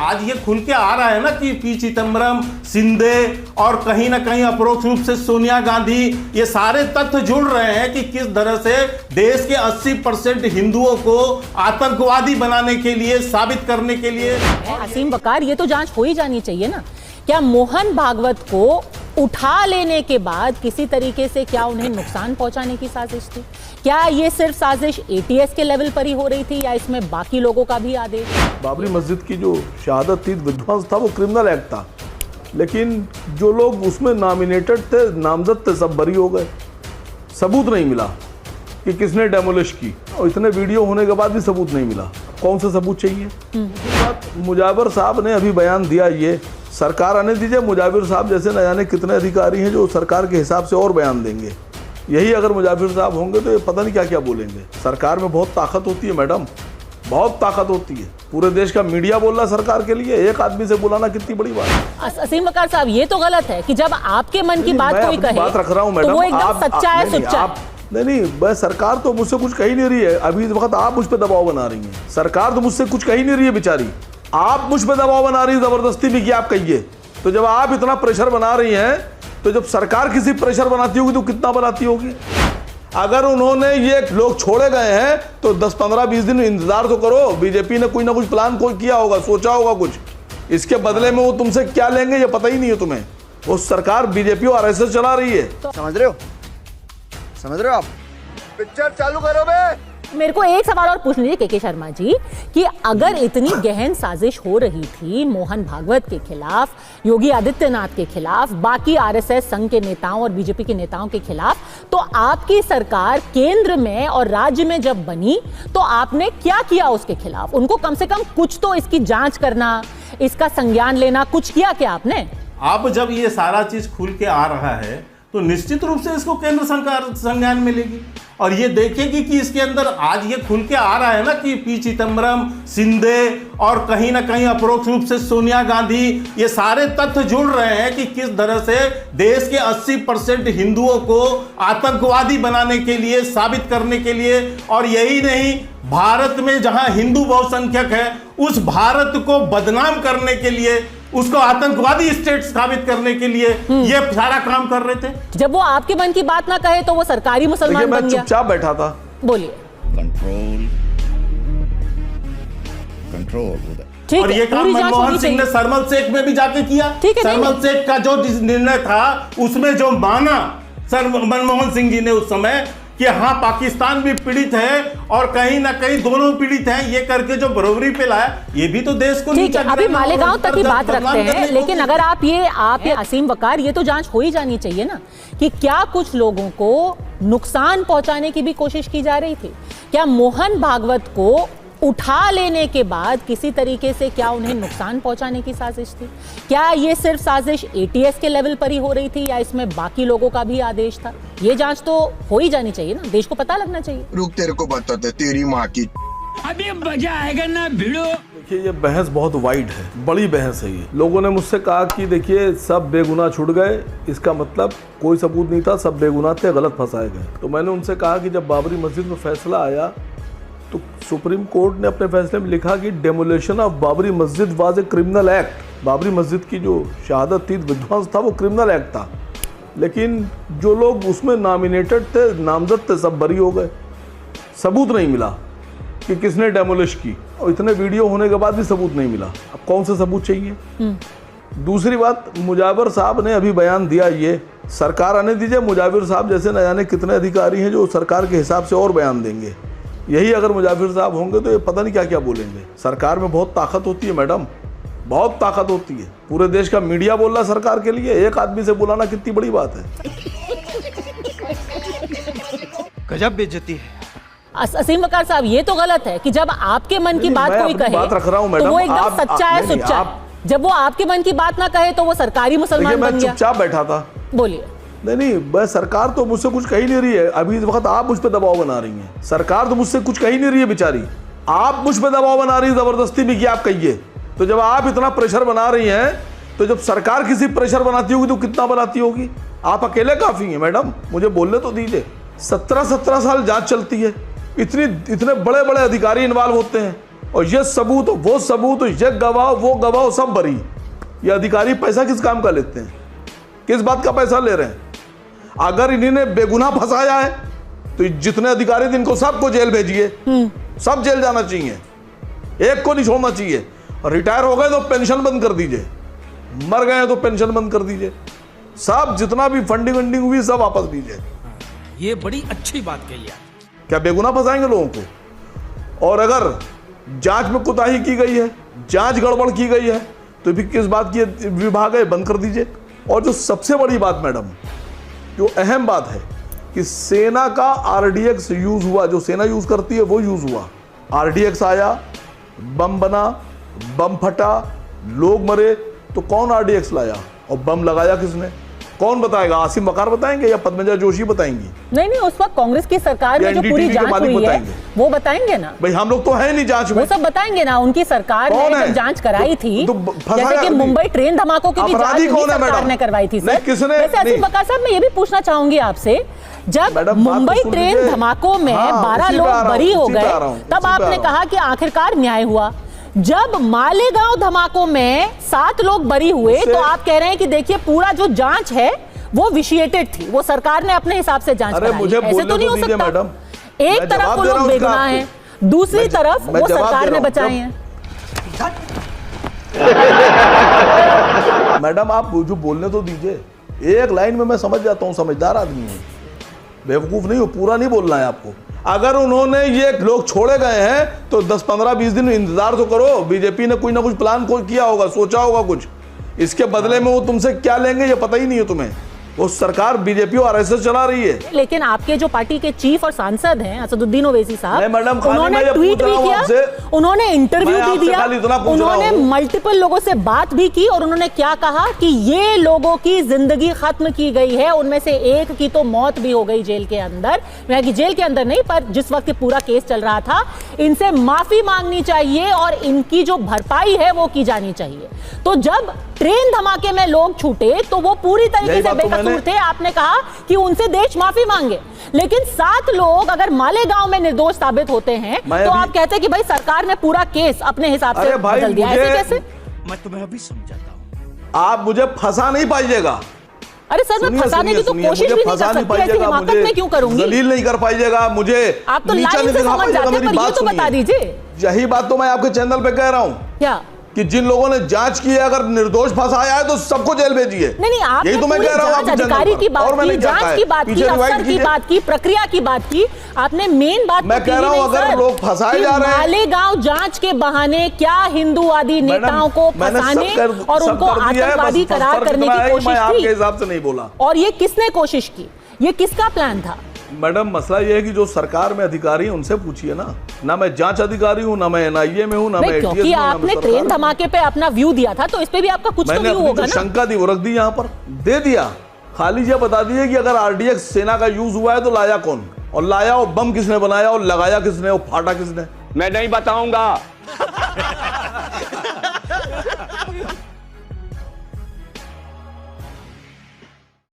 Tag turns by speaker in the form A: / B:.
A: आज ये खुल के आ रहा है ना कि पी चिदम्बरम, शिंदे और कहीं ना कहीं अप्रोक्ष रूप से सोनिया गांधी, ये सारे तथ्य जुड़ रहे हैं कि किस तरह से देश के 80% हिंदुओं को आतंकवादी बनाने के लिए, साबित करने के लिए।
B: असीम वकार, ये तो जांच हो ही जानी चाहिए ना। क्या मोहन भागवत को उठा लेने के बाद किसी तरीके से क्या उन्हें नुकसान पहुंचाने की साजिश थी? क्या ये सिर्फ साजिश एटीएस के लेवल पर ही हो रही थी या इसमें बाकी लोगों का भी आदेश?
C: बाबरी मस्जिद की जो शहादत थी, विध्वंस था, वो क्रिमिनल एक्ट था, लेकिन जो लोग उसमें नॉमिनेटेड थे, नामजद थे, सब बरी हो गए। सबूत नहीं मिला कि किसने डेमोलिश की, और इतने वीडियो होने के बाद भी सबूत नहीं मिला। कौन सा सबूत चाहिए? मुजावर साहब ने अभी बयान दिया, ये सरकार आने दीजिए। मुजावर साहब जैसे न जाने कितने अधिकारी हैं जो सरकार के हिसाब से और बयान देंगे। यही अगर मुजावर साहब होंगे तो ये पता नहीं क्या क्या बोलेंगे। सरकार में बहुत ताकत होती है मैडम, बहुत ताकत होती है। पूरे देश का मीडिया बोल रहा है सरकार के लिए, एक आदमी से बुलाना कितनी बड़ी बात है।
B: असीम वकार साहब, ये तो गलत है कि जब आपके मन की बात कोई कहे
C: बात रख रहा हूँ मैडम,
B: तो वो एकदम सच्चा है, सुच्चा।
C: नहीं, मैं सरकार तो मुझसे कुछ कही नहीं रही है। अभी इस वक्त आप मुझ पर दबाव बना रही हैं। सरकार तो मुझसे कुछ कही नहीं रही है बेचारी, आप मुझ पर दबाव बना रही है जबरदस्ती भी कि आप कहिए। तो जब आप इतना प्रेशर बना रही हैं, तो जब सरकार किसी प्रेशर बनाती होगी तो कितना बनाती होगी? अगर उन्होंने ये लोग छोड़े गए हैं तो 10, 15, 20 दिन इंतजार तो करो। बीजेपी ने कोई ना कुछ प्लान किया होगा, सोचा होगा कुछ। इसके बदले में वो तुमसे क्या लेंगे ये पता ही नहीं है तुम्हें। वो सरकार बीजेपी और आरएसएस चला रही है।
D: समझ रहे हो आप? पिक्चर चालू करो बे।
B: मेरे को एक सवाल और पूछ लीजिए के शर्मा जी, कि अगर इतनी गहन साजिश हो रही थी मोहन भागवत के खिलाफ, योगी आदित्यनाथ के खिलाफ, बाकी आरएसएस संघ के नेताओं और बीजेपी के नेताओं के खिलाफ, तो आपकी सरकार केंद्र में और राज्य में जब बनी तो आपने क्या किया उसके खिलाफ? उनको कम से कम कुछ तो इसकी जांच करना, इसका संज्ञान लेना, कुछ किया क्या आपने?
A: अब जब ये सारा चीज खुल के आ रहा है तो निश्चित रूप से इसको केंद्र सरकार संज्ञान में लेगी और ये देखेगी कि इसके अंदर आज ये खुल के आ रहा है ना कि पी चिदम्बरम, शिंदे और कहीं ना कहीं अप्रोक्ष रूप से सोनिया गांधी, ये सारे तथ्य जुड़ रहे हैं कि किस तरह से देश के 80% हिंदुओं को आतंकवादी बनाने के लिए, साबित करने के लिए, और यही नहीं, भारत में जहां हिंदू बहुसंख्यक है उस भारत को बदनाम करने के लिए, उसको आतंकवादी स्टेट साबित करने के लिए ये सारा काम कर रहे थे।
B: जब वो आपके मन की बात ना कहे तो वो सरकारी मुसलमान बन गया।
C: चुपचाप बैठा था।
B: बोलिए।
A: कंट्रोल। और ये काम मनमोहन सिंह ने सरमल शेख में भी जाके किया। सरमल शेख का जो निर्णय था उसमें जो माना मनमोहन सिंह जी ने उस समय कि हाँ पाकिस्तान भी पीड़ित है और कहीं ना कहीं दोनों पीड़ित हैं, ये करके जो बरोबरी पे लाया, ये भी तो देश को
B: ठीक है। अभी मालेगांव तक की बात रखते हैं, लेकिन अगर आप ये असीम वकार, ये तो जांच हो ही जानी चाहिए ना कि क्या कुछ लोगों को नुकसान पहुंचाने की भी कोशिश की जा रही थी? क्या मोहन भागवत को उठा लेने के बाद किसी तरीके से क्या उन्हें नुकसान पहुंचाने की साजिश थी? क्या ये सिर्फ साजिश एटीएस के लेवल पर ही हो रही थी या इसमें बाकी लोगों का भी आदेश था? ये जांच तो हो ही जानी चाहिए ना, देश को पता लगना चाहिए।
D: रुक, तेरे को बताते तेरी माँ की
E: अभी मजा आएगा ना भिड़ो।
C: देखिए ये बहस बहुत वाइड है, बड़ी बहस है ये। लोगों ने मुझसे कहा कि देखिए सब बेगुनाह छूट गए, इसका मतलब कोई सबूत नहीं था, सब बेगुनाह थे, गलत फंसाए गए। तो मैंने उनसे कहा कि जब बाबरी मस्जिद में फैसला आया तो सुप्रीम कोर्ट ने अपने फैसले में लिखा कि डेमोलिशन ऑफ बाबरी मस्जिद was a criminal act. Babri मस्जिद की जो शहादत थी, विध्वंस था, वो क्रिमिनल एक्ट था, लेकिन जो लोग उसमें नॉमिनेटेड थे, नामजद थे, सब बरी हो गए। सबूत नहीं मिला कि किसने डेमोलिश की, और इतने वीडियो होने के बाद भी सबूत नहीं मिला। अब कौन सा सबूत चाहिए? दूसरी बात, मुजावर साहब ने अभी बयान दिया, ये सरकार आने दीजिए। मुजावर साहब जैसे न जाने कितने अधिकारी हैं जो सरकार के हिसाब से और बयान देंगे। यही अगर मुजावर साहब होंगे तो ये पता नहीं क्या क्या बोलेंगे। सरकार में बहुत ताकत होती है मैडम, बहुत ताकत होती है। पूरे देश का मीडिया बोल रहा है सरकार के लिए, एक आदमी से बुलाना कितनी बड़ी बात है।
F: गजब बेइज्जती है।
B: असीम वकार साहब, ये तो गलत है कि जब आपके मन की बात कोई कहे
C: बात रख रहा हूं मैडम,
B: तो वो एकदम सच्चा है, सुच्चा। जब वो आपके मन की बात ना कहे तो वो सरकारी मुसलमान बन गया।
C: चुपचाप बैठा था।
B: बोलिए।
C: नहीं, मैं सरकार तो मुझसे कुछ कही नहीं रही है। अभी इस वक्त आप मुझ पर दबाव बना रही हैं। सरकार तो मुझसे कुछ कही नहीं रही है बेचारी, आप मुझ पर दबाव बना रही है जबरदस्ती भी कि आप कहिए। तो जब आप इतना प्रेशर बना रही हैं, तो जब सरकार किसी प्रेशर बनाती होगी तो कितना बनाती होगी? आप अकेले काफी हैं मैडम, मुझे बोलने तो दीजिए। 17 साल जांच चलती है, इतने बड़े बड़े अधिकारी इन्वॉल्व होते हैं, और ये सबूत, वो सबूत, ये गवाह, वो गवाह, सब बरी। ये अधिकारी पैसा किस काम का लेते हैं, किस बात का पैसा ले रहे हैं? अगर इन्होंने बेगुनाह फंसाया है तो जितने अधिकारी थे इनको सबको जेल भेजिए, सब जेल जाना चाहिए, एक को नहीं छोड़ना चाहिए। और रिटायर हो गए तो पेंशन बंद कर दीजिए, मर गए तो पेंशन बंद कर दीजिए, सब जितना भी फंडिंग वंडिंग हुई सब वापस दीजिए।
F: ये बड़ी अच्छी बात कही है।
C: क्या बेगुनाह फंसाएंगे लोगों को? और अगर जांच में कोताही की गई है, जांच गड़बड़ की गई है, तो फिर किस बात की विभाग है, बंद कर दीजिए। और जो सबसे बड़ी बात मैडम, जो अहम बात है कि सेना का आरडीएक्स यूज हुआ, जो सेना यूज करती है वो यूज हुआ। आरडीएक्स आया, बम बना, बम फटा, लोग मरे, तो कौन आरडीएक्स लाया और बम लगाया किसने? कौन बताएगा? आसिम वकार बताएंगे या पद्मजा जोशी बताएंगी?
B: नहीं, उस वक्त कांग्रेस की सरकार में जो पूरी जांच हुई है वो बताएंगे ना।
C: भाई हम लोग तो है नहीं जांच में,
B: वो सब बताएंगे ना। उनकी सरकार ने जब जांच कराई थी, जैसे कि मुंबई ट्रेन धमाकों की भी जांच सरकार ने करवाई थी। वैसे आसिम वकार साहब, मैं ये भी पूछना चाहूंगी आपसे, जब मुंबई ट्रेन धमाकों में 12 लोग बरी हो गए, तब आपने कहा कि आखिरकार न्याय हुआ। जब मालेगांव धमाकों में 7 लोग बरी हुए, तो आप कह रहे हैं कि देखिए पूरा जो जांच है वो विशिएटेड थी, वो सरकार ने अपने हिसाब से जांच कराई। ऐसे तो नहीं हो सकता।
C: मैडम,
B: एक तरफ वो लोग बेगुनाह हैं, दूसरी तरफ वो सरकार ने बचाए हैं।
C: मैडम आप जो बोलने तो दीजिए, एक लाइन में मैं समझ जाता हूँ, समझदार आदमी हूँ, बेवकूफ नहीं हो, पूरा नहीं बोलना है आपको। अगर उन्होंने ये लोग छोड़े गए हैं तो 10, 15, 20 दिन इंतजार तो करो। बीजेपी ने कोई ना कुछ प्लान किया होगा, सोचा होगा कुछ, इसके बदले में वो तुमसे क्या लेंगे ये पता ही नहीं है तुम्हें। वो सरकार बीजेपी और आरएसएस चला रही है।
B: लेकिन आपके जो पार्टी के चीफ और सांसद हैं असदुद्दीन ओवैसी साहब,
C: मैडम,
B: उन्होंने ट्वीट भी किया, उन्होंने इंटरव्यू भी दिया, उन्होंने मल्टीपल लोगों से बात भी की, और उन्होंने क्या कहा कि ये लोगों की जिंदगी खत्म की गई है, उनमें से एक की तो मौत भी हो गई जेल के अंदर। मैं कि जेल के अंदर नहीं, पर जिस वक्त पूरा केस चल रहा था, इनसे माफी मांगनी चाहिए और इनकी जो भरपाई है वो की जानी चाहिए। तो जब ट्रेन धमाके में लोग छूटे तो वो पूरी तरीके से बेकसूर थे। आपने कहा कि उनसे देश माफी मांगे, लेकिन 7 लोग अगर मालेगांव में निर्दोष साबित होते हैं तो आप कहते हैं कि भाई सरकार ने पूरा केस अपने हिसाब से बदल दिया। ऐसे कैसे?
F: मैं तुम्हें अभी समझाता हूँ।
C: आप मुझे फंसा नहीं पाइएगा।
B: अरे सर, मैं फंसाने की तो कोशिश भी नहीं कर सकती, ऐसी हिमाकत मैं क्यों करूंगी?
C: दलील नहीं कर पाइएगा मुझे,
B: आप तो लाइन से समझ जाते हैं, पर ये तो बता दीजिए।
C: यही बात तो मैं आपके चैनल पे कह रहा हूँ
B: क्या, कि
C: जिन लोगों ने जांच की है, अगर निर्दोष फंसाया है तो सबको जेल भेजिए।
B: नहीं, आप यही तो मैं कह रहा हूं। अधिकारी की बात की, जांच की बात की, अफसर की बात की, प्रक्रिया की बात की, आपने मेन बात
C: मैं कह रहा हूं अगर लोग फंसाए जा रहे हैं,
B: मालेगांव जांच के बहाने क्या हिंदूवादी नेताओं को फंसाने और उनको आतंकवादी करार करने की कोशिश की?
C: आपके हिसाब से नहीं बोला।
B: और ये किसने कोशिश की? ये किसका प्लान था?
C: मैडम, मसला ये है कि जो सरकार में अधिकारी हैं उनसे पूछिए ना मैं जांच अधिकारी हूं, ना मैं एनआईए में हूं, ना मैं एटीएस में हूं।
B: क्योंकि आपने ट्रेन धमाके पे अपना व्यू दिया था, तो इस पे भी आपका कुछ तो व्यू होगा ना।
C: शंका दी वो रख दी, यहाँ पर दे दिया। खाली ये बता दिए कि अगर आरडीएक्स सेना का यूज हुआ है तो लाया कौन, और लाया और बम किसने बनाया, और लगाया किसने, और फाटा किसने?
G: मैं नहीं बताऊंगा।